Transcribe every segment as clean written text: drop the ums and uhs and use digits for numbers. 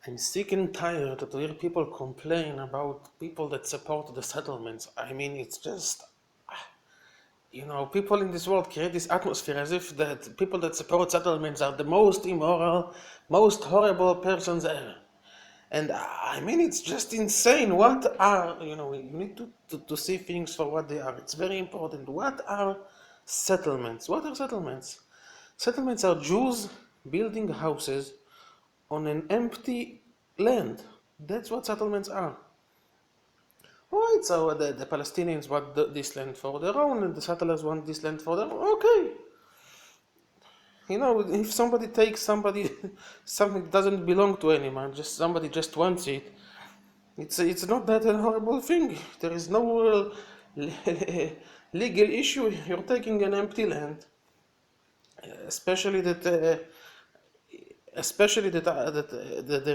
I'm sick and tired to hear people complain about people that support the settlements. I mean, it's just, people in this world create this atmosphere as if that people that support settlements are the most immoral, most horrible persons ever. And I mean, it's just insane. What are, you need to see things for what they are. It's very important. What are settlements? What are settlements? Settlements are Jews building houses on an empty land. That's what settlements are. Alright, so the Palestinians want this land for their own, and the settlers want this land for their own. Okay. If somebody takes somebody, something doesn't belong to anyone, just somebody just wants it, it's not that a horrible thing. There is no legal issue. You're taking an empty land, especially that the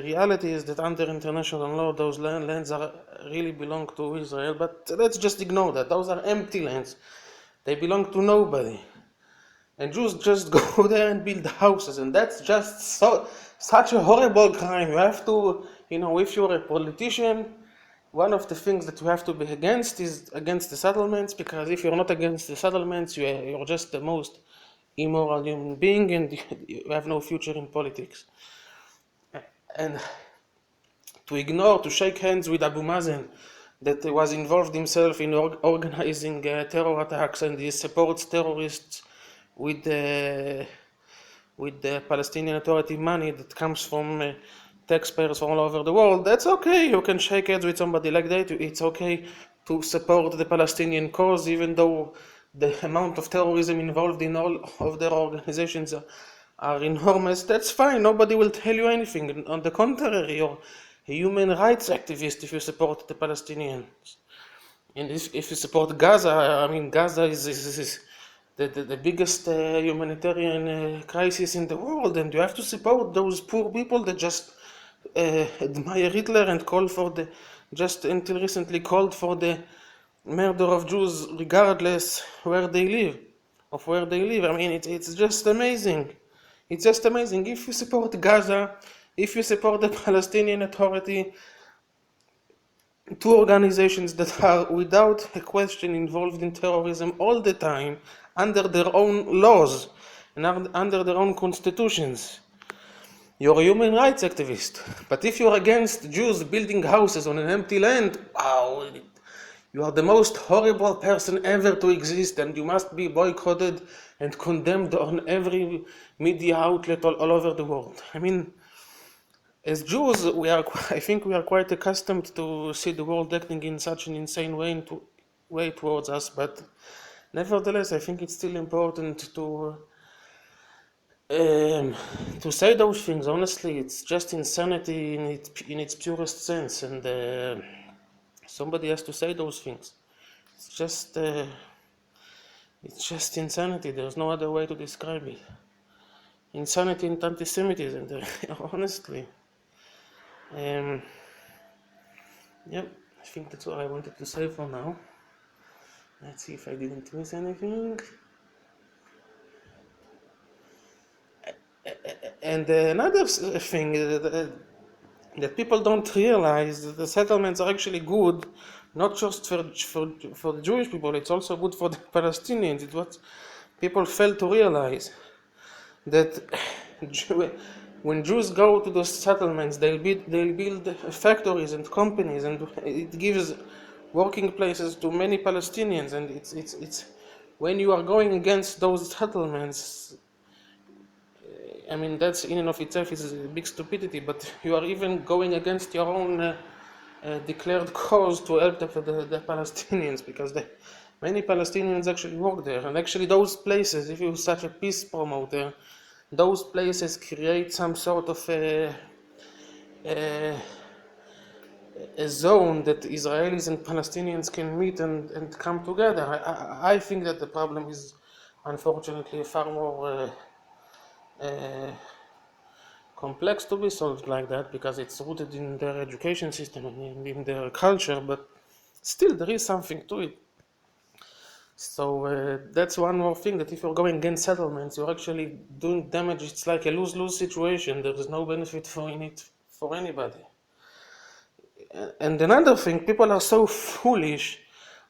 reality is that under international law those lands are really belong to Israel, but let's just ignore that. Those are empty lands. They belong to nobody. And Jews just go there and build houses, and that's just such a horrible crime. You have to, if you're a politician, one of the things that you have to be against is against the settlements, because if you're not against the settlements, you're just the most immoral human being, and you have no future in politics. And to shake hands with Abu Mazen, that was involved himself in organizing terror attacks, and he supports terrorists with the Palestinian Authority money that comes from taxpayers from all over the world. That's okay. You can shake hands with somebody like that. It's okay to support the Palestinian cause, even though the amount of terrorism involved in all of their organizations are enormous. That's fine. Nobody will tell you anything. On the contrary, you're a human rights activist if you support the Palestinians. And if you support Gaza, I mean, Gaza is the biggest humanitarian crisis in the world, and you have to support those poor people that just admire Hitler and just until recently called for the murder of Jews regardless of where they live. I mean, it's just amazing. It's just amazing. If you support Gaza, if you support the Palestinian Authority, two organizations that are without a question involved in terrorism all the time, under their own laws and under their own constitutions. You're a human rights activist. But if you're against Jews building houses on an empty land, wow, you are the most horrible person ever to exist, and you must be boycotted and condemned on every media outlet all over the world. I mean, as Jews, I think we are quite accustomed to see the world acting in such an insane way towards us, but nevertheless, I think it's still important to say those things. Honestly, it's just insanity in its purest sense, and somebody has to say those things. It's just insanity. There's no other way to describe it. Insanity and anti-Semitism, honestly. Yep, I think that's all I wanted to say for now. Let's see if I didn't miss anything. And another thing that people don't realize, that the settlements are actually good, not just for the Jewish people, it's also good for the Palestinians. It's what people fail to realize, that when Jews go to those settlements, they'll build factories and companies, and it gives working places to many Palestinians. And it's when you are going against those settlements, I mean, that's in and of itself is a big stupidity, but you are even going against your own declared cause to help the Palestinians, because many Palestinians actually work there. And actually those places, if you're such a peace promoter, those places create some sort of a zone that Israelis and Palestinians can meet and come together. I think that the problem is unfortunately far more complex to be solved like that, because it's rooted in their education system and in their culture, but still there is something to it. So that's one more thing, that if you're going against settlements, you're actually doing damage. It's like a lose-lose situation. There is no benefit for for anybody. And another thing, people are so foolish,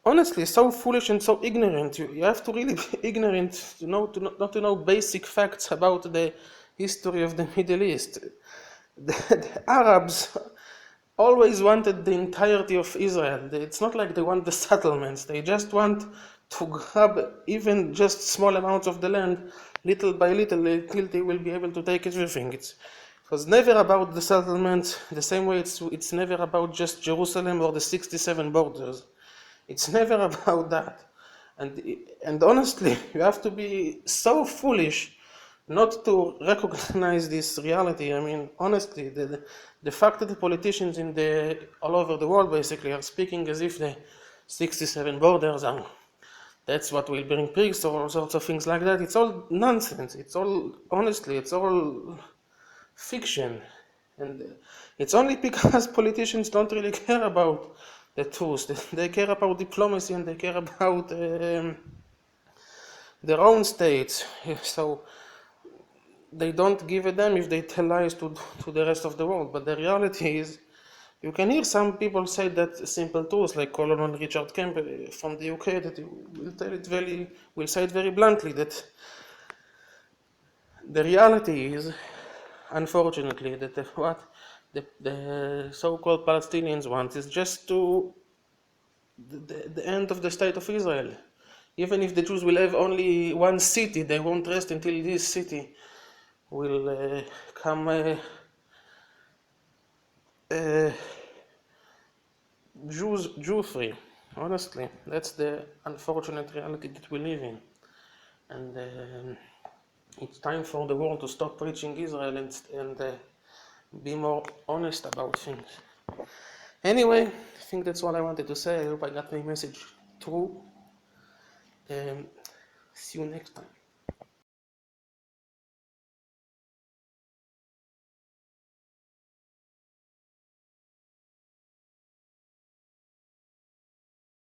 honestly, so foolish and so ignorant. You have to really be ignorant to know not to know basic facts about the history of the Middle East. The Arabs always wanted the entirety of Israel. It's not like they want the settlements. They just want to grab even just small amounts of the land, little by little, until they will be able to take everything. It was never about the settlements, the same way it's never about just Jerusalem or the 67 borders. It's never about that. And honestly, you have to be so foolish not to recognize this reality. I mean, honestly, the fact that the politicians all over the world basically are speaking as if the 67 borders are, that's what will bring peace or all sorts of things like that, it's all nonsense. It's all, honestly, it's all fiction. And it's only because politicians don't really care about the truth. They care about diplomacy and they care about their own states. So they don't give a damn if they tell lies to the rest of the world. But the reality is, you can hear some people say that simple truth, like Colonel Richard Kemp from the UK, that will say it very bluntly, that the reality is, unfortunately, that what the so-called Palestinians want is just the end of the state of Israel. Even if the Jews will have only one city, they won't rest until this city will come Jew-free. Honestly, that's the unfortunate reality that we live in. And it's time for the world to stop preaching Israel and be more honest about things. Anyway, I think that's all I wanted to say. I hope I got my message through. See you next time.